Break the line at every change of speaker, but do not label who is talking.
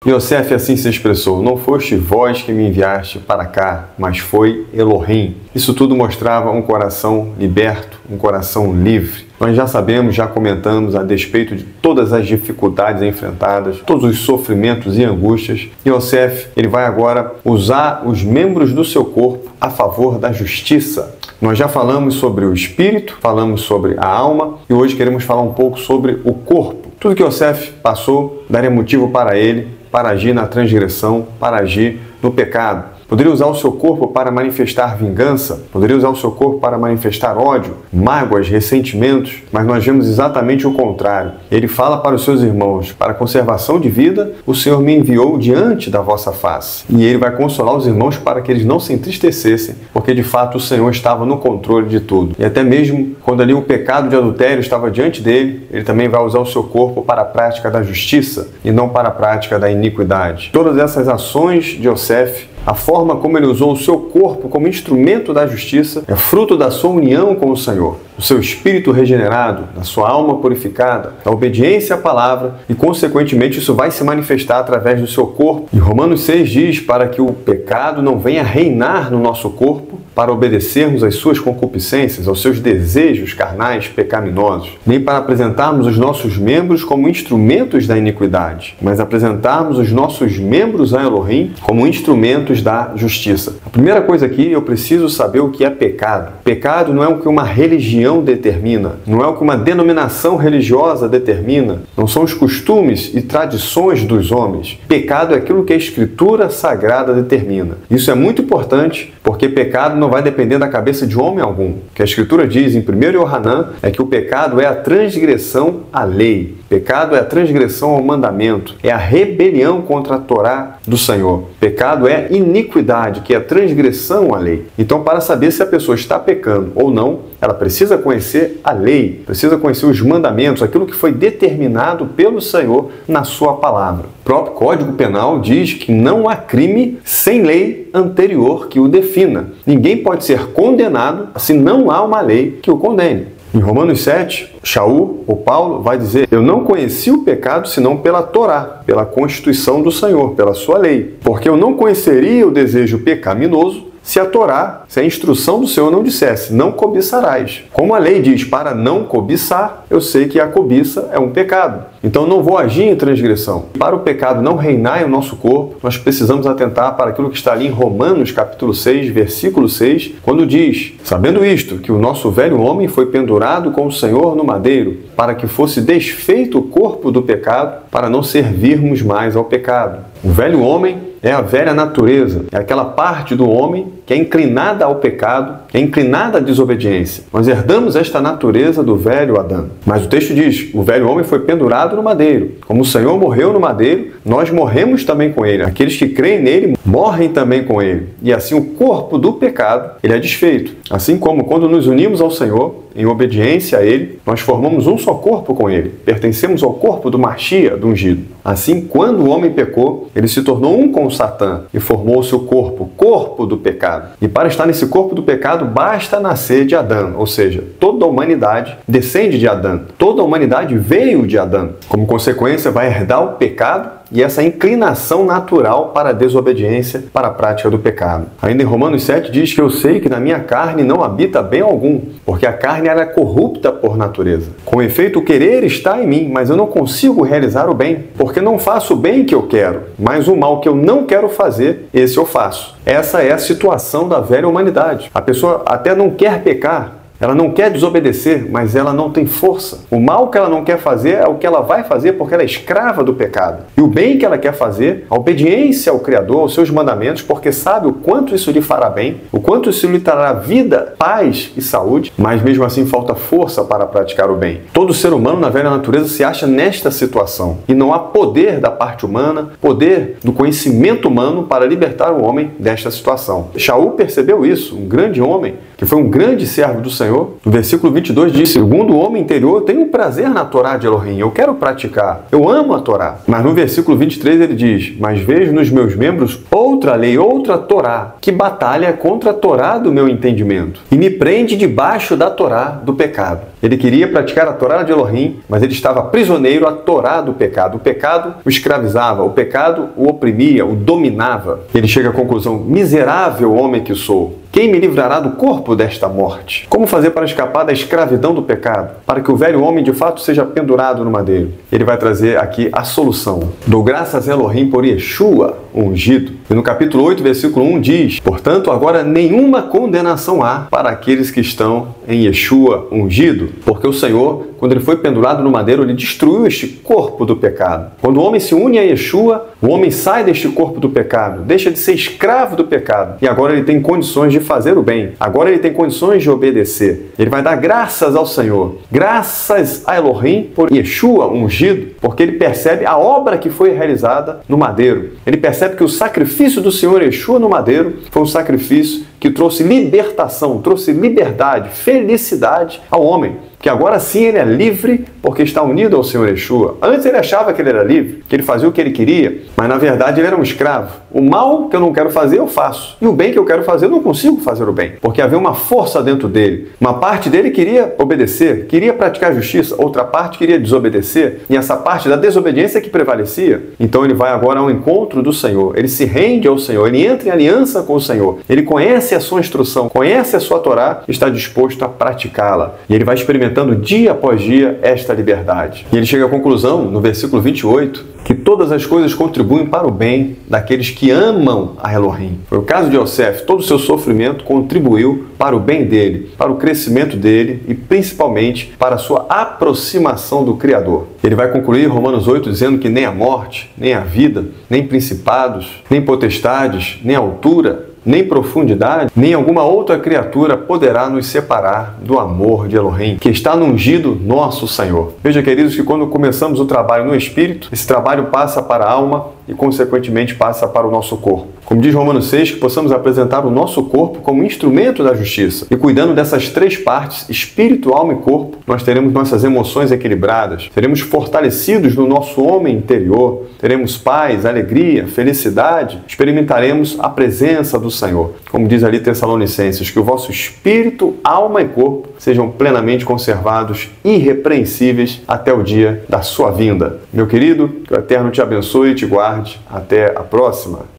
Yosef assim se expressou: não foste vós que me enviaste para cá, mas foi Elohim. Isso tudo mostrava um coração liberto, um coração livre. Nós já sabemos, já comentamos a despeito de todas as dificuldades enfrentadas, todos os sofrimentos e angústias. Yosef, ele vai agora usar os membros do seu corpo a favor da justiça. Nós já falamos sobre o espírito, falamos sobre a alma e hoje queremos falar um pouco sobre o corpo. Tudo que Yosef passou daria motivo para ele para agir na transgressão, para agir no pecado. Poderia usar o seu corpo para manifestar vingança, poderia usar o seu corpo para manifestar ódio, mágoas, ressentimentos, mas nós vemos exatamente o contrário. Ele fala para os seus irmãos: para a conservação de vida, o Senhor me enviou diante da vossa face. E ele vai consolar os irmãos para que eles não se entristecessem, porque de fato o Senhor estava no controle de tudo. E até mesmo quando ali o pecado de adultério estava diante dele, ele também vai usar o seu corpo para a prática da justiça e não para a prática da iniquidade. Todas essas ações de Yosef, a forma como ele usou o seu corpo como instrumento da justiça, é fruto da sua união com o Senhor, do seu espírito regenerado, da sua alma purificada, da obediência à palavra e, consequentemente, isso vai se manifestar através do seu corpo. E Romanos 6 diz para que o pecado não venha reinar no nosso corpo, para obedecermos às suas concupiscências, aos seus desejos carnais pecaminosos, nem para apresentarmos os nossos membros como instrumentos da iniquidade, mas apresentarmos os nossos membros a Elohim como instrumentos da justiça. A primeira coisa aqui, eu preciso saber o que é pecado. Pecado não é o que uma religião determina, não é o que uma denominação religiosa determina, não são os costumes e tradições dos homens. Pecado é aquilo que a Escritura Sagrada determina. Isso é muito importante, porque pecado não vai depender da cabeça de homem algum. O que a Escritura diz em 1 Yohanan é que o pecado é a transgressão à lei. Pecado é a transgressão ao mandamento, é a rebelião contra a Torá do Senhor. Pecado é iniquidade, que é a transgressão à lei. Então, para saber se a pessoa está pecando ou não, ela precisa conhecer a lei, precisa conhecer os mandamentos, aquilo que foi determinado pelo Senhor na sua palavra. O próprio Código Penal diz que não há crime sem lei anterior que o defina. Ninguém pode ser condenado se não há uma lei que o condene. Em Romanos 7, Shaul, ou Paulo, vai dizer: eu não conheci o pecado senão pela Torá, pela Constituição do Senhor, pela sua lei. Porque eu não conheceria o desejo pecaminoso se a Torá, se a instrução do Senhor não dissesse: não cobiçarás. Como a lei diz para não cobiçar, eu sei que a cobiça é um pecado. Então não vou agir em transgressão. Para o pecado não reinar em nosso corpo, nós precisamos atentar para aquilo que está ali em Romanos capítulo 6, versículo 6, quando diz: sabendo isto, que o nosso velho homem foi pendurado com o Senhor no madeiro, para que fosse desfeito o corpo do pecado, para não servirmos mais ao pecado. O velho homem é a velha natureza, é aquela parte do homem que é inclinada ao pecado, que é inclinada à desobediência. Nós herdamos esta natureza do velho Adão. Mas o texto diz: o velho homem foi pendurado no madeiro. Como o Senhor morreu no madeiro, nós morremos também com ele. Aqueles que creem nele morrem também com ele. E assim o corpo do pecado, ele é desfeito. Assim como quando nos unimos ao Senhor, em obediência a ele, nós formamos um só corpo com ele. Pertencemos ao corpo do Machia, do ungido. Assim, quando o homem pecou, ele se tornou um com Satã e formou o seu corpo, corpo do pecado. E para estar nesse corpo do pecado, basta nascer de Adão, ou seja, toda a humanidade descende de Adão. Toda a humanidade veio de Adão. Como consequência, vai herdar o pecado e essa inclinação natural para a desobediência, para a prática do pecado. Ainda em Romanos 7 diz que eu sei que na minha carne não habita bem algum, porque a carne era corrupta por natureza. Com efeito, o querer está em mim, mas eu não consigo realizar o bem, porque não faço o bem que eu quero, mas o mal que eu não quero fazer, esse eu faço. Essa é a situação da velha humanidade. A pessoa até não quer pecar, ela não quer desobedecer, mas ela não tem força. O mal que ela não quer fazer é o que ela vai fazer porque ela é escrava do pecado. E o bem que ela quer fazer, a obediência ao Criador, aos seus mandamentos, porque sabe o quanto isso lhe fará bem, o quanto isso lhe trará vida, paz e saúde, mas mesmo assim falta força para praticar o bem. Todo ser humano na velha natureza se acha nesta situação. E não há poder da parte humana, poder do conhecimento humano para libertar o homem desta situação. Shaul percebeu isso, um grande homem, que foi um grande servo do Senhor, no versículo 22 diz: segundo o homem interior, tenho prazer na Torá de Elohim, eu quero praticar, eu amo a Torá. Mas no versículo 23 ele diz: mas vejo nos meus membros outra lei, outra Torá, que batalha contra a Torá do meu entendimento e me prende debaixo da Torá do pecado. Ele queria praticar a Torá de Elohim, mas ele estava prisioneiro à Torá do pecado. O pecado o escravizava, o pecado o oprimia, o dominava. Ele chega à conclusão: miserável homem que sou, quem me livrará do corpo desta morte? Como fazer para escapar da escravidão do pecado? Para que o velho homem de fato seja pendurado no madeiro. Ele vai trazer aqui a solução. Dou graças a Elohim por Yeshua, o ungido. E no capítulo 8, versículo 1 diz: portanto, agora nenhuma condenação há para aqueles que estão em Yeshua, ungido, porque o Senhor, quando ele foi pendurado no madeiro, ele destruiu este corpo do pecado. Quando o homem se une a Yeshua, o homem sai deste corpo do pecado, deixa de ser escravo do pecado, e agora ele tem condições de fazer o bem. Agora ele tem condições de obedecer. Ele vai dar graças ao Senhor, graças a Elohim por Yeshua, ungido, porque ele percebe a obra que foi realizada no madeiro. Ele percebe que o sacrifício do Senhor Yeshua no madeiro foi um sacrifício que trouxe libertação, trouxe liberdade, felicidade ao homem. Que agora sim ele é livre porque está unido ao Senhor Yeshua. Antes ele achava que ele era livre, que ele fazia o que ele queria, mas na verdade ele era um escravo. O mal que eu não quero fazer, eu faço. E o bem que eu quero fazer, eu não consigo fazer o bem. Porque havia uma força dentro dele. Uma parte dele queria obedecer, queria praticar justiça. Outra parte queria desobedecer. E essa parte da desobediência é que prevalecia. Então ele vai agora ao encontro do Senhor. Ele se rende ao Senhor. Ele entra em aliança com o Senhor. Ele conhece a sua instrução, conhece a sua Torá e está disposto a praticá-la. E ele vai experimentando dia após dia esta liberdade. E ele chega à conclusão, no versículo 28, que todas as coisas contribuem para o bem daqueles que amam a Elohim. Foi o caso de Yosef, todo o seu sofrimento contribuiu para o bem dele, para o crescimento dele e principalmente para a sua aproximação do Criador. Ele vai concluir Romanos 8 dizendo que nem a morte, nem a vida, nem principados, nem potestades, nem altura, nem profundidade, nem alguma outra criatura poderá nos separar do amor de Elohim, que está no ungido nosso Senhor. Veja, queridos, que quando começamos o trabalho no Espírito, esse trabalho passa para a alma e, consequentemente, passa para o nosso corpo. Como diz Romanos 6, que possamos apresentar o nosso corpo como instrumento da justiça. E cuidando dessas três partes, espírito, alma e corpo, nós teremos nossas emoções equilibradas, seremos fortalecidos no nosso homem interior, teremos paz, alegria, felicidade, experimentaremos a presença do Senhor. Como diz ali Tessalonicenses, que o vosso espírito, alma e corpo sejam plenamente conservados, irrepreensíveis até o dia da sua vinda. Meu querido, que o Eterno te abençoe e te guarde. Até a próxima.